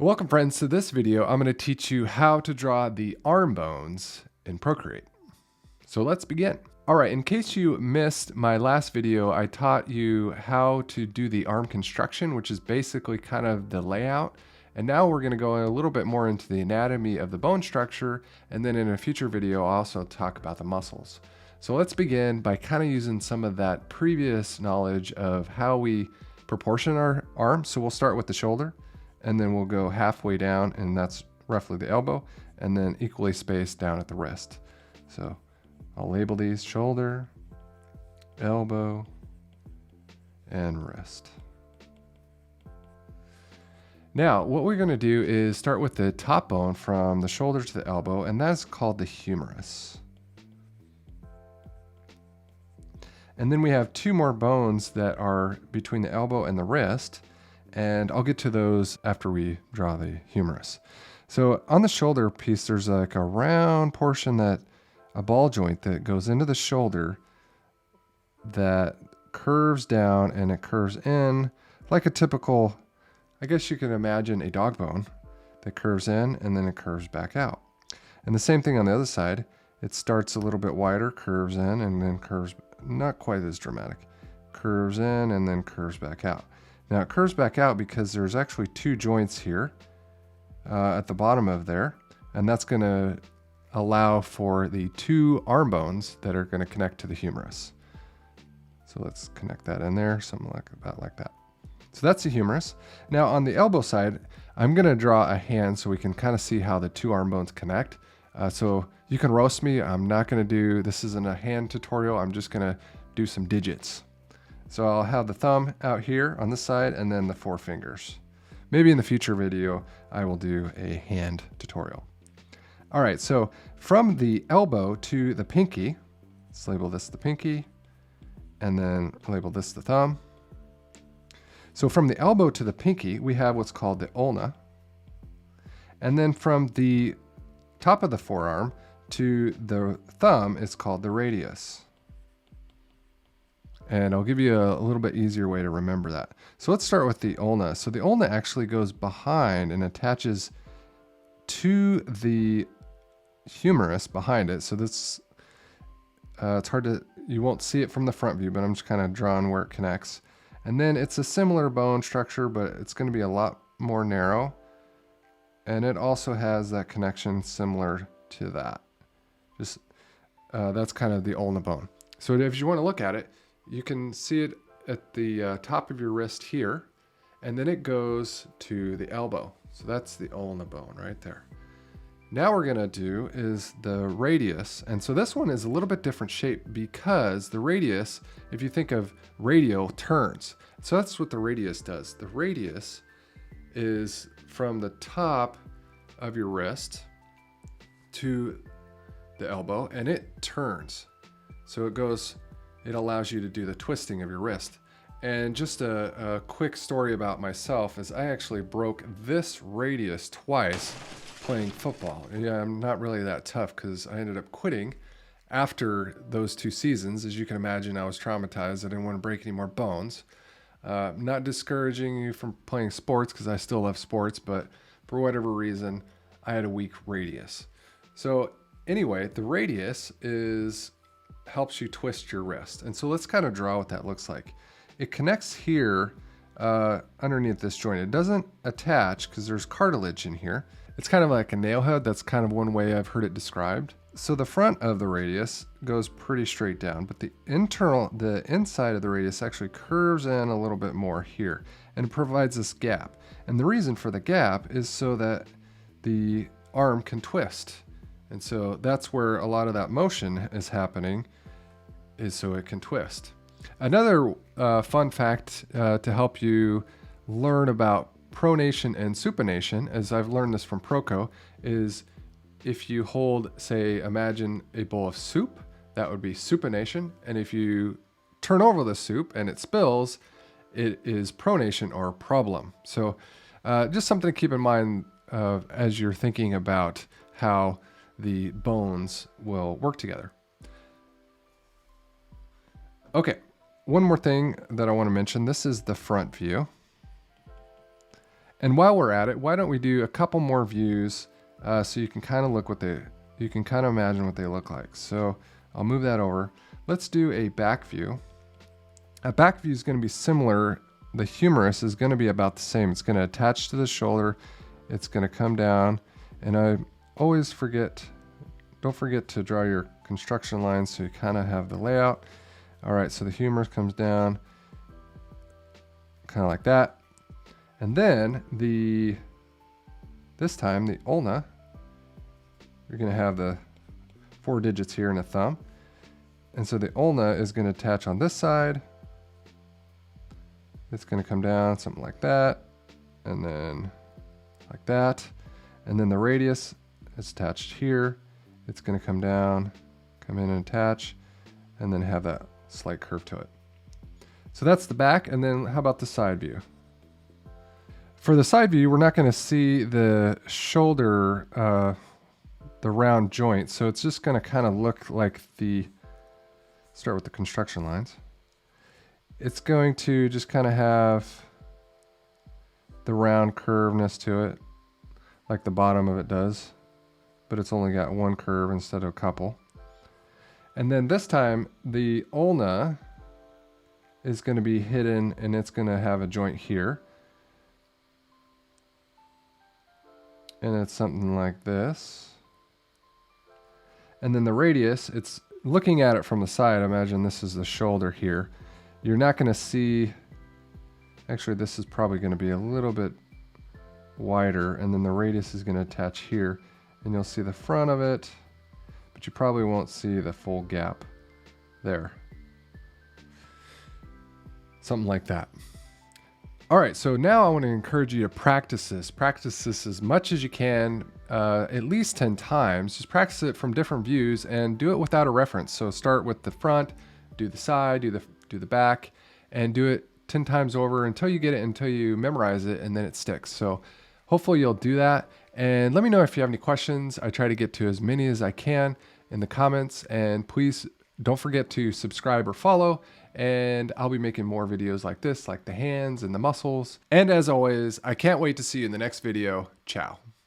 Welcome friends to this video. I'm going to teach you how to draw the arm bones in Procreate. So let's begin. All right, in case you missed my last video, I taught you how to do the arm construction, which is basically kind of the layout. And now we're going to go a little bit more into the anatomy of the bone structure. And then in a future video, I'll also talk about the muscles. So let's begin by kind of using some of that previous knowledge of how we proportion our arm. So we'll start with the shoulder, and then we'll go halfway down, and that's roughly the elbow, and then equally spaced down at the wrist. So I'll label these shoulder, elbow, and wrist. Now, what we're gonna do is start with the top bone from the shoulder to the elbow, and that's called the humerus. And then we have two more bones that are between the elbow and the wrist, and I'll get to those after we draw the humerus. So on the shoulder piece, there's like a round portion, that a ball joint that goes into the shoulder that curves down, and it curves in like a typical, I guess you can imagine a dog bone that curves in and then it curves back out. And the same thing on the other side. It starts a little bit wider, curves in, and then curves, not quite as dramatic, curves in and then curves back out. Now it curves back out because there's actually two joints here at the bottom of there, and that's going to allow for the two arm bones that are going to connect to the humerus. So let's connect that in there, something like that. So that's the humerus. Now on the elbow side, I'm going to draw a hand so we can kind of see how the two arm bones connect. So you can roast me. I'm not going to do, this isn't a hand tutorial. I'm just going to do some digits. So I'll have the thumb out here on this side, and then the four fingers. Maybe in the future video, I will do a hand tutorial. All right, so from the elbow to the pinky, let's label this the pinky, and then label this the thumb. So from the elbow to the pinky, we have what's called the ulna. And then from the top of the forearm to the thumb is called the radius. And I'll give you a little bit easier way to remember that. So let's start with the ulna. So the ulna actually goes behind and attaches to the humerus behind it. So this, it's hard to, you won't see it from the front view, but I'm just kind of drawing where it connects. And then it's a similar bone structure, but it's going to be a lot more narrow. And it also has that connection similar to that. Just that's kind of the ulna bone. So if you want to look at it, you can see it at the top of your wrist here, and then it goes to the elbow. So that's the ulna bone right there. Now we're gonna do is the radius. And so this one is a little bit different shape because the radius, if you think of radial, turns. So that's what the radius does. The radius is from the top of your wrist to the elbow, and it turns. So it goes, it allows you to do the twisting of your wrist. And just a quick story about myself is I actually broke this radius twice playing football. Yeah, I'm not really that tough because I ended up quitting after those 2 seasons. As you can imagine, I was traumatized. I didn't want to break any more bones. Not discouraging you from playing sports because I still love sports, but for whatever reason, I had a weak radius. So anyway, the radius helps you twist your wrist. And so let's kind of draw what that looks like. It connects here underneath this joint. It doesn't attach because there's cartilage in here. It's kind of like a nail head. That's kind of one way I've heard it described. So the front of the radius goes pretty straight down, but the inside of the radius actually curves in a little bit more here, and it provides this gap. And the reason for the gap is so that the arm can twist. And so that's where a lot of that motion is happening, is so it can twist. Another fun fact to help you learn about pronation and supination, as I've learned this from Proco, is if you hold, say, imagine a bowl of soup, that would be supination. And if you turn over the soup and it spills, it is pronation or problem. So just something to keep in mind as you're thinking about how the bones will work together. Okay, one more thing that I want to mention. This is the front view. And while we're at it, why don't we do a couple more views so you can kind of look you can kind of imagine what they look like. So I'll move that over. Let's do a back view. A back view is going to be similar. The humerus is going to be about the same. It's going to attach to the shoulder. It's going to come down. And I always don't forget to draw your construction lines so you kind of have the layout. All right, so the humerus comes down kind of like that. And then this time the ulna, you're going to have the 4 digits here and a thumb. And so the ulna is going to attach on this side. It's going to come down something like that, and then like that. And then the radius is attached here. It's going to come down, come in and attach, and then have that slight curve to it. So that's the back. And then how about the side view? For the side view, we're not going to see the shoulder, the round joint. So it's just going to kind of look like start with the construction lines. It's going to just kind of have the round curveness to it, like the bottom of it does, but it's only got one curve instead of a couple. And then this time, the ulna is going to be hidden, and it's going to have a joint here. And it's something like this. And then the radius, it's looking at it from the side. Imagine this is the shoulder here. You're not going to see, actually this is probably going to be a little bit wider, and then the radius is going to attach here, and you'll see the front of it, but you probably won't see the full gap there. Something like that. All right, so now I want to encourage you to practice this. Practice this as much as you can, at least 10 times. Just practice it from different views and do it without a reference. So start with the front, do the side, do the back, and do it 10 times over until you get it, until you memorize it, and then it sticks. So hopefully you'll do that. And let me know if you have any questions. I try to get to as many as I can in the comments, and please don't forget to subscribe or follow, and I'll be making more videos like this, like the hands and the muscles. And as always, I can't wait to see you in the next video. Ciao.